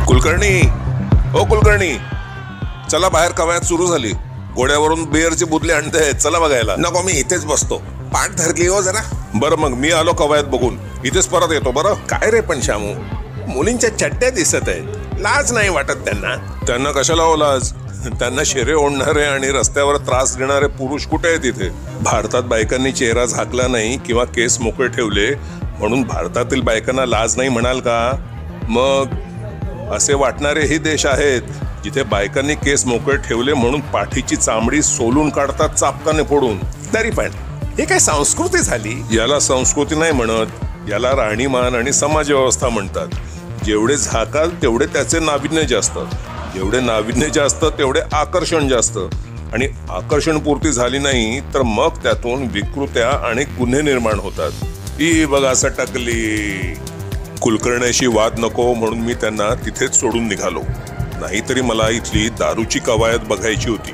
कुलकर्णी, ओ कुलकर्णी, चला बाहेर कवायत सुरू झाली. घोड्यावरून बिअरची बुदली आणते, चला बघायला. नको, मी इथेच बसतो. पाठ धरली हो जरा. बरं मग मी आलो कवायत बघून, इथेच परत येतो. बरं. काय रे पण शामू, मुलींच्या चड्ड्या दिसत आहेत, लाज नाही वाटत त्यांना? त्यांना कशाला हो लाज? त्यांना शेरे ओढणारे आणि रस्त्यावर त्रास देणारे पुरुष कुठे आहेत इथे? भारतात बायकांनी चेहरा झाकला नाही किंवा केस मोकळे ठेवले म्हणून भारतातील बायकांना लाज नाही म्हणाल का? मग असे वाटणारेही देश आहेत जिथे बायकांनी केस मोकळे ठेवले म्हणून पाठीची चामडी सोलून काढतात चापकाने फोडून. तरी पण हे काय संस्कृती झाली? याला संस्कृती नाही म्हणत, याला राहणीमान आणि समाज व्यवस्था म्हणतात. जेवढे झाकाल तेवढे त्याचे नाविन्य जास्त, जेवढे नाविन्य जास्त तेवढे आकर्षण जास्त, आणि आकर्षण पूर्ती झाली नाही तर मग त्यातून विकृत्या आणि गुन्हे निर्माण होतात. ही बघा सटकली. कुलकर्ण्याशी वाद नको म्हणून मी त्यांना तिथेच सोडून निघालो. नाहीतरी मला इथली दारूची कवायत बघायची होती.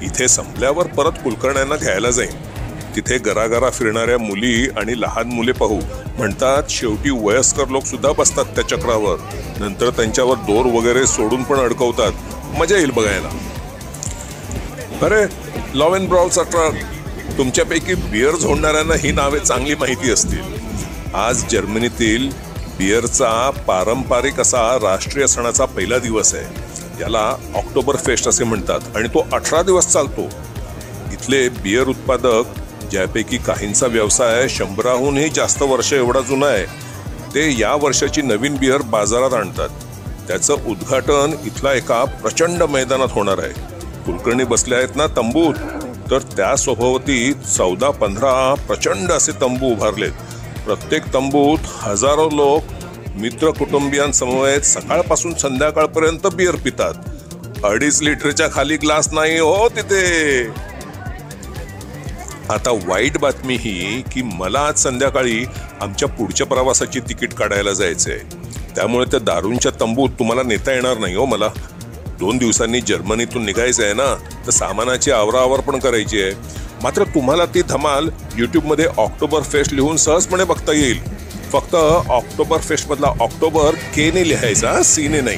इथे संपल्यावर परत कुलकर्ण्यांना घ्यायला जाईन. तिथे गरागरा फिरणाऱ्या मुली आणि लहान मुले पाहू. म्हणतात शेवटी वयस्कर लोक सुद्धा बसतात त्या चक्रावर. नंतर त्यांच्यावर दोर वगैरे सोडून पण अडकवतात. मजा येईल बघायला. अरे लॉवेनब्रॉलचा ट्रक. तुमच्यापैकी बिअर झोडणाऱ्यांना ही नावे चांगली माहिती असतील. आज जर्मनीतील बिअरचा पारंपरिक असा राष्ट्रीय सणाचा पहिला दिवस आहे. याला ऑक्टोबर फेस्ट असे म्हणतात आणि तो 18 दिवस चालतो. इथले बिअर उत्पादक, ज्यापैकी काहींचा व्यवसाय 100हूनही जास्त वर्ष एवढा जुना आहे, ते या वर्षाची नवीन बिअर बाजारात आणतात. त्याचं उद्घाटन इथला एका प्रचंड मैदानात होणार आहे. कुलकर्णी बसले आहेत ना तंबूत, तर त्या सभोवती 14-15 प्रचंड असे तंबू उभारलेत. प्रत्येक तंबूत हजारो लोक मित्र कुटुंबियांसमवेत सकाळपासून संध्याकाळपर्यंत बिअर पितात. 2.5 लिटरच्या खाली ग्लास नाही हो तिथे. आता वाईट बातमी ही की मला आज संध्याकाळी आमच्या पुढच्या प्रवासाची तिकीट काढायला जायचंय. त्यामुळे त्या दारूंच्या तंबूत तुम्हाला नेता येणार नाही हो मला. 2 दिवसांनी जर्मनीतून निघायचं आहे ना, तर सामानाची आवराआवर पण करायची आहे. मात्र तुम्हाला ती धमाल युट्यूबमध्ये ऑक्टोबर फेस्ट लिहून सहजपणे बघता येईल. फक्त ऑक्टोबर फेस्ट मधला ऑक्टोबर के ने लिहायचा, सी ने नाही.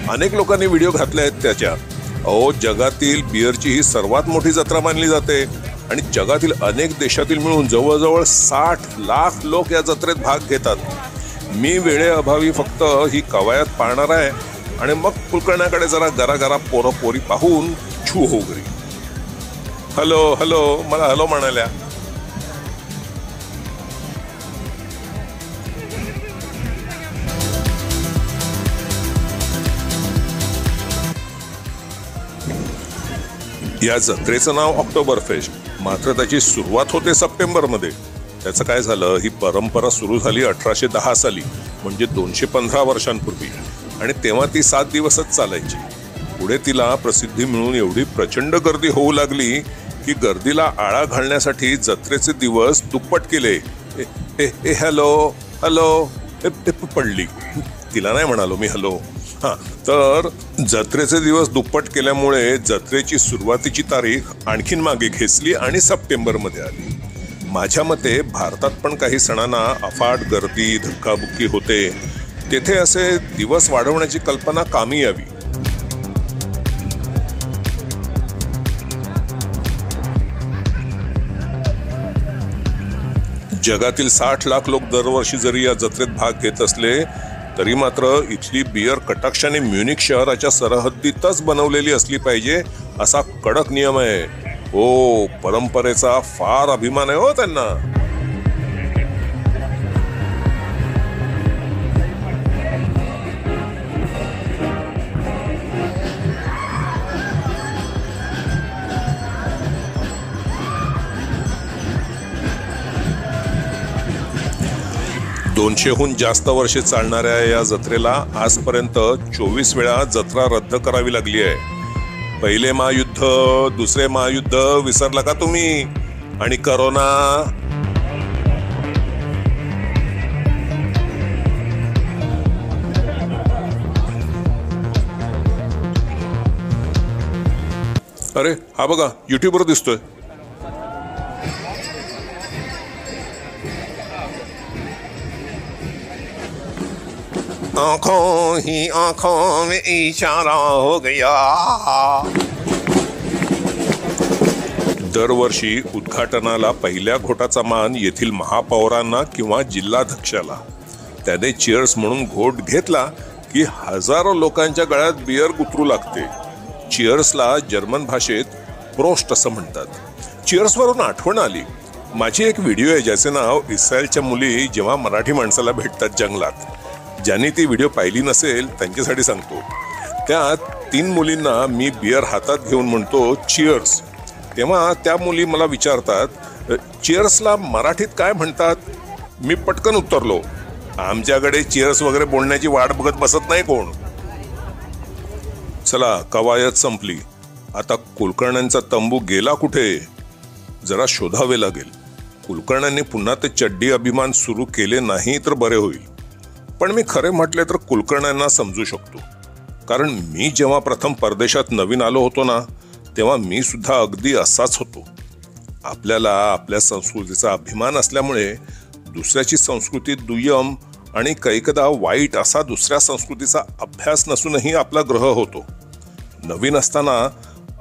अनेक लोकांनी व्हिडिओ घातले आहेत त्याच्या. अहो, जगातील बिअरची ही सर्वात मोठी जत्रा मानली जाते आणि जगातील अनेक देशातील मिळून जवळजवळ 60 लाख लोक या जत्रेत भाग घेतात. मी वेळेअभावी फक्त ही कवायत पाहणार आहे आणि मग कुलकर्ण्याकडे जरा गरागरा पोरं पोरी पाहून छू हो घरी. हॅलो हॅलो, मला हॅलो म्हणाल्या. या जत्रेचं नाव ऑक्टोबर फेस्ट, मात्र त्याची सुरुवात होते सप्टेंबरमध्ये. त्याचं काय झालं, ही परंपरा सुरू झाली 1810 साली, म्हणजे 215 वर्षांपूर्वी, आणि तेव्हा ती 7 दिवसच चालायची. पुढे तिला प्रसिद्धी मिळून एवढी प्रचंड गर्दी होऊ लागली की गर्दीला आळा घालण्यासाठी जत्रेचे दिवस दुप्पट केले. हॅलो हॅलो पडली. तिला नाही म्हणालो मी हॅलो. तर जत्रेचे दिवस दुप्पट केल्यामुळे जत्रेची सुरुवातीची तारीख आणखीन मागे खेचली आणि सप्टेंबरमध्ये आली. माझ्या मते भारतात पण काही सणांना अफाट गर्दी, धक्काबुक्की होते. तेथे असे दिवस वाढवण्याची कल्पना कामी यावी. जगातील 60 लाख लोक दरवर्षी जरी या जत्रेत भाग घेत असले तरी मात्र इथली बिअर कटाक्षाने म्युनिक शहराच्या सरहद्दीतच बनवलेली असली पाहिजे असा कडक नियम आहे. हो, परंपरेचा फार अभिमान आहे हो त्यांना. दोनशेहून जास्त वर्षे चालणाऱ्या या जत्रेला आजपर्यंत 24 वेळा जत्रा रद्द करावी लागली आहे. पहिले महायुद्ध, दुसरे महायुद्ध विसरला का तुम्ही? आणि करोना. अरे हा बघा, युट्यूबवर दिसतोय. आंखों ही आंखों में इशारा हो गया. दरवर्षी उद्घाटनाला पहिल्या घोटाचा मान येथील महापौरांना किंवा जिल्हाध्यक्षाला. त्याने चिअर्स म्हणून घोट घेतला की हजारो लोकांच्या गळ्यात बियर उतरू लागते. चिअर्सला जर्मन भाषेत प्रोस्ट असं म्हणतात. चिअर्सवरून आठवण आली, माझी एक व्हिडिओ आहे ज्याचे नाव इस्रायलच्या मुली जेव्हा मराठी माणसाला भेटतात जंगलात. ज्यांनी ती व्हिडिओ पाहिली नसेल त्यांच्यासाठी सांगतो. त्यात 3 मुलींना मी बियर हातात घेऊन म्हणतो चिअर्स. तेव्हा त्या मुली मला विचारतात चिअर्सला मराठीत काय म्हणतात. मी पटकन उत्तरलो, आमच्याकडे चिअर्स वगैरे बोलण्याची वाट बघत बसत नाही कोण. चला, कवायत संपली. आता कुलकर्ण्यांचा तंबू गेला कुठे जरा शोधावे लागेल. कुलकर्ण्यांनी पुन्हा ते चड्डी अभिमान सुरू केले नाही तर बरे होईल. पण मी खरे म्हटले तर कुलकर्ण्यांना समजू शकतो. कारण मी जेव्हा प्रथम परदेशात नवीन आलो होतो ना, तेव्हा मी सुद्धा अगदी असाच होतो. आपल्याला आपल्या संस्कृतीचा अभिमान असल्यामुळे दुसऱ्याची संस्कृती दुय्यम आणि कैकदा वाईट असा दुसऱ्या संस्कृतीचा अभ्यास नसूनही आपला ग्रह होतो. नवीन असताना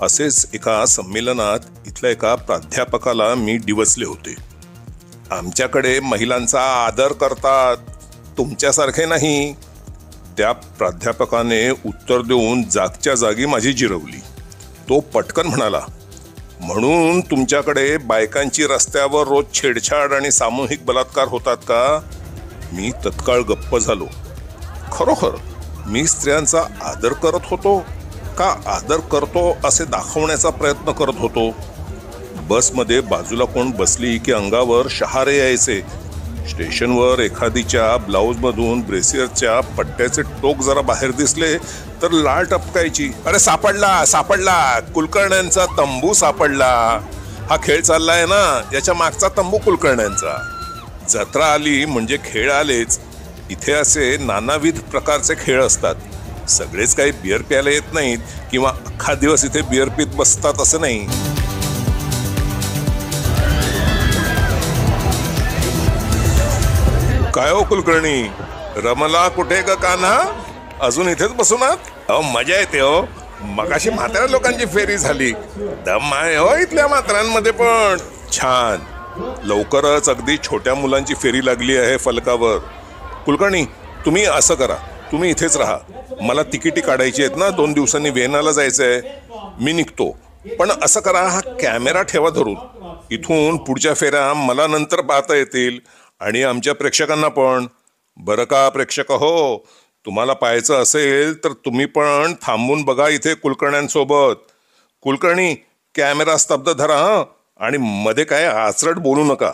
असेच एका संमेलनात इथल्या एका प्राध्यापकाला मी डिवचले होते. आमच्याकडे महिलांचा आदर करतात, तुमच्यासारखे नाही. त्या प्राध्यापकाने उत्तर देऊन जागच्या जागी माझी जिरवली. तो पटकन म्हणाला, म्हणून तुमच्याकडे बायकांची रस्त्यावर रोज छेडछाड आणि सामूहिक बलात्कार होतात का. मी तत्काळ गप्प झालो. खरोखर मी स्त्रियांचा आदर करत होतो का आदर करतो असे दाखवण्याचा प्रयत्न करत होतो. बसमध्ये बाजूला कोण बसली की अंगावर शहारे यायचे. स्टेशनवर एखादीच्या ब्लाऊजमधून ब्रेसियरच्या पट्ट्याचे टोक जरा बाहेर दिसले तर लाळ टपकायची. अरे सापडला सापडला, कुलकर्ण्यांचा तंबू सापडला. हा खेळ चाललाय ना, याच्या मागचा तंबू कुलकर्ण्यांचा. जत्रा आली म्हणजे खेळ आलेच. इथे असे नानाविध प्रकारचे खेळ असतात. सगळेच काही बियर प्यायला येत नाहीत किंवा अख्खा दिवस इथे बियर पीत बसतात असं नाही. काय हो कुलकर्णी, रमला कुठे का कान्हा? अजून इथेच बसूनात? अहो मजा येते हो. मगाशी म्हाताऱ्या लोकांची फेरी झाली. दम आहे हो इथल्या म्हाताऱ्यांमध्ये पण. छान. लवकरच अगदी छोट्या मुलांची फेरी लागली आहे फलकावर. कुलकर्णी, तुम्ही असं करा, तुम्ही इथेच राहा. मला तिकिटी काढायची आहेत ना, 2 दिवसांनी व्हिएनाला जायचंय. मी निघतो. पण असं करा, हा कॅमेरा ठेवा धरून. इथून पुढच्या फेऱ्या मला नंतर पाहता येतील आणि आमच्या प्रेक्षकांना पण. बरं का प्रेक्षक हो, तुम्हाला पाहायचं असेल तर तुम्ही पण थांबून बघा इथे कुलकर्ण्यांसोबत. कुलकर्णी, कॅमेरा स्तब्ध धरा हं. आणि मध्ये काय आचरट बोलू नका.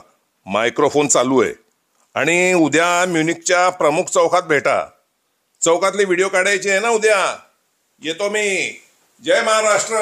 मायक्रोफोन चालू आहे. आणि उद्या म्युनिकच्या प्रमुख चौकात भेटा. चौकातले व्हिडिओ काढायचे आहे ना उद्या. येतो मी. जय महाराष्ट्र.